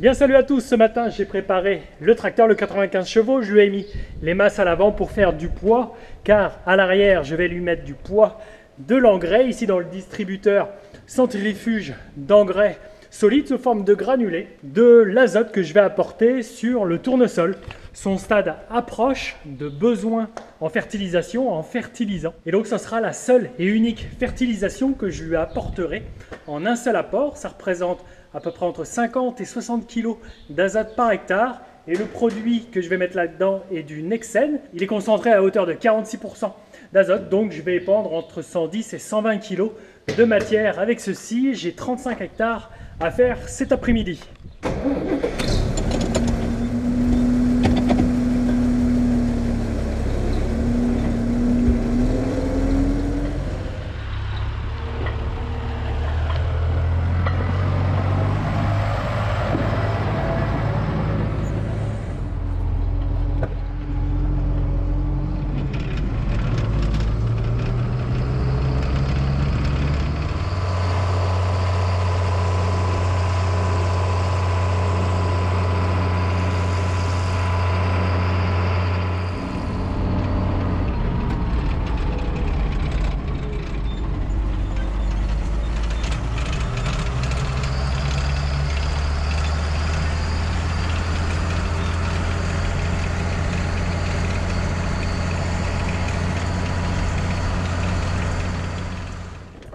Bien salut à tous, ce matin j'ai préparé le tracteur, le 95 chevaux, je lui ai mis les masses à l'avant pour faire du poids, car à l'arrière je vais lui mettre du poids, de l'engrais, ici dans le distributeur centrifuge d'engrais solide sous forme de granulés, de l'azote que je vais apporter sur le tournesol. Son stade approche de besoin en fertilisation, en fertilisant. Et donc, ce sera la seule et unique fertilisation que je lui apporterai en un seul apport. Ça représente à peu près entre 50 et 60 kg d'azote par hectare. Et le produit que je vais mettre là-dedans est du Nexen. Il est concentré à hauteur de 46% d'azote. Donc, je vais épandre entre 110 et 120 kg de matière avec ceci. J'ai 35 hectares à faire cet après-midi.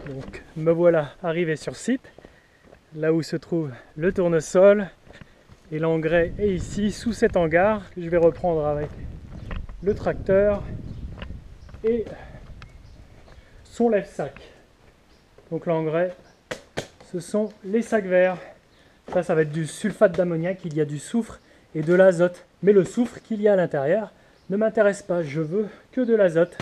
Donc me voilà arrivé sur site, là où se trouve le tournesol, et l'engrais est ici sous cet hangar que je vais reprendre avec le tracteur et son lève-sac. Donc l'engrais, ce sont les sacs verts. Ça va être du sulfate d'ammoniac, il y a du soufre et de l'azote. Mais le soufre qu'il y a à l'intérieur ne m'intéresse pas, je veux que de l'azote.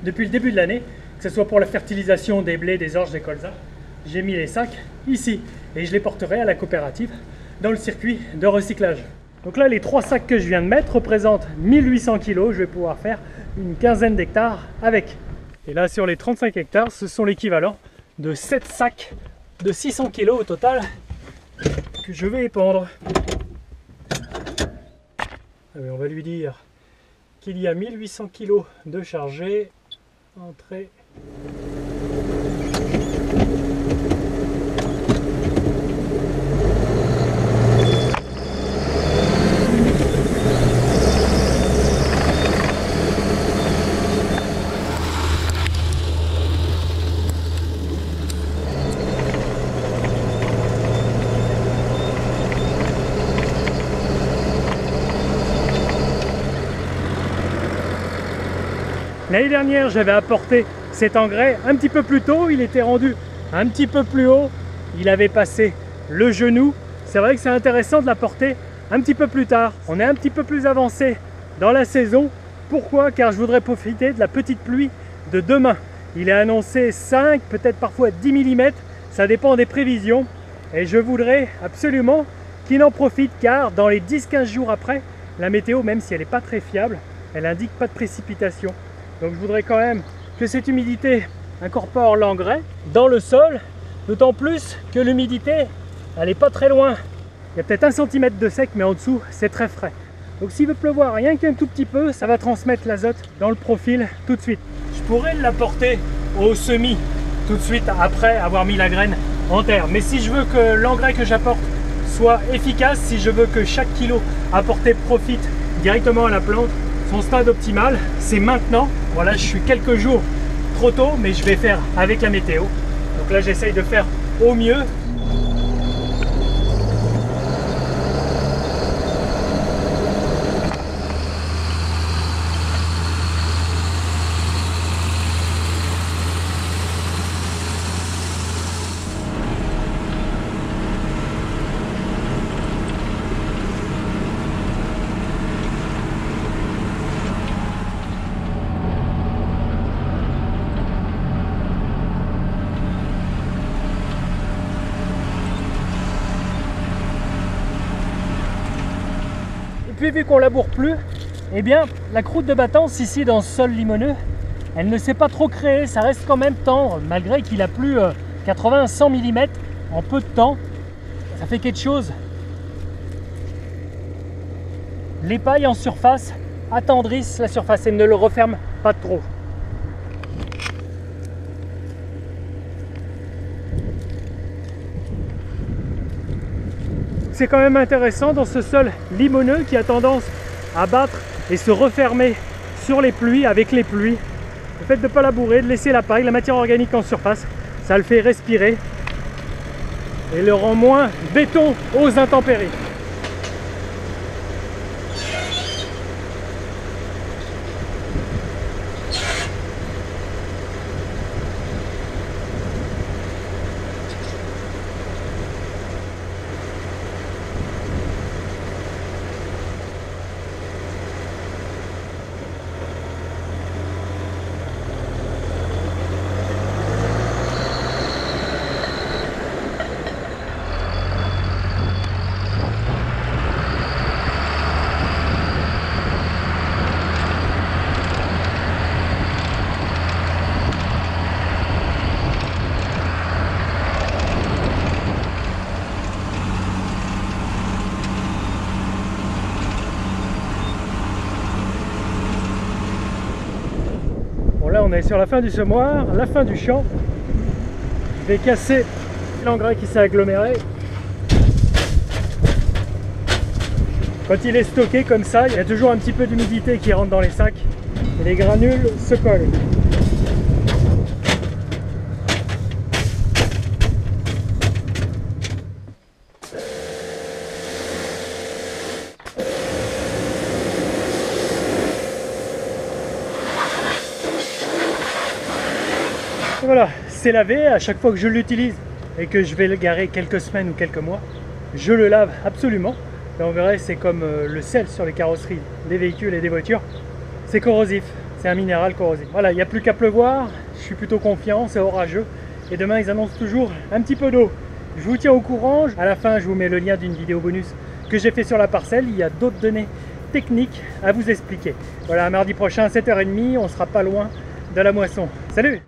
Depuis le début de l'année, que ce soit pour la fertilisation des blés, des orges, des colzas, j'ai mis les sacs ici et je les porterai à la coopérative dans le circuit de recyclage. Donc là, les 3 sacs que je viens de mettre représentent 1800 kg. Je vais pouvoir faire une quinzaine d'hectares avec. Et là, sur les 35 hectares, ce sont l'équivalent de 7 sacs de 600 kg au total que je vais épandre. On va lui dire qu'il y a 1800 kg de chargé. Entrée. L'année dernière, j'avais apporté cet engrais un petit peu plus tôt, il était rendu un petit peu plus haut, il avait passé le genou. C'est vrai que c'est intéressant de l'apporter un petit peu plus tard. On est un petit peu plus avancé dans la saison. Pourquoi? Car je voudrais profiter de la petite pluie de demain. Il est annoncé 5, peut-être parfois 10 mm, ça dépend des prévisions. Et je voudrais absolument qu'il en profite, car dans les 10-15 jours après, la météo, même si elle n'est pas très fiable, elle indique pas de précipitation. Donc je voudrais quand même que cette humidité incorpore l'engrais dans le sol, d'autant plus que l'humidité, elle n'est pas très loin. Il y a peut-être 1 cm de sec, mais en dessous, c'est très frais. Donc s'il veut pleuvoir rien qu'un tout petit peu, ça va transmettre l'azote dans le profil tout de suite. Je pourrais l'apporter au semis tout de suite après avoir mis la graine en terre. Mais si je veux que l'engrais que j'apporte soit efficace, si je veux que chaque kilo apporté profite directement à la plante, son stade optimal, c'est maintenant. Voilà, je suis quelques jours trop tôt, mais je vais faire avec la météo. Donc là, j'essaye de faire au mieux. puis vu qu'on laboure plus, eh bien la croûte de battance ici dans ce sol limoneux, elle ne s'est pas trop créée, ça reste quand même tendre, malgré qu'il a plu 80-100 mm en peu de temps. Ça fait quelque chose. Les pailles en surface attendrissent la surface et ne le referment pas trop. C'est quand même intéressant dans ce sol limoneux qui a tendance à battre et se refermer sur les pluies, avec les pluies. Le fait de ne pas labourer, de laisser la paille, la matière organique en surface, ça le fait respirer et le rend moins béton aux intempéries. Là on est sur la fin du semoir, la fin du champ. Je vais casser l'engrais qui s'est aggloméré. Quand il est stocké comme ça, il y a toujours un petit peu d'humidité qui rentre dans les sacs et les granules se collent. Et voilà, c'est lavé. À chaque fois que je l'utilise et que je vais le garer quelques semaines ou quelques mois, je le lave absolument. Et on verrait, c'est comme le sel sur les carrosseries des véhicules et des voitures. C'est corrosif, c'est un minéral corrosif. Voilà, il n'y a plus qu'à pleuvoir, je suis plutôt confiant, c'est orageux. Et demain, ils annoncent toujours un petit peu d'eau. Je vous tiens au courant. À la fin, je vous mets le lien d'une vidéo bonus que j'ai fait sur la parcelle. Il y a d'autres données techniques à vous expliquer. Voilà, mardi prochain, 7h30, on sera pas loin de la moisson. Salut!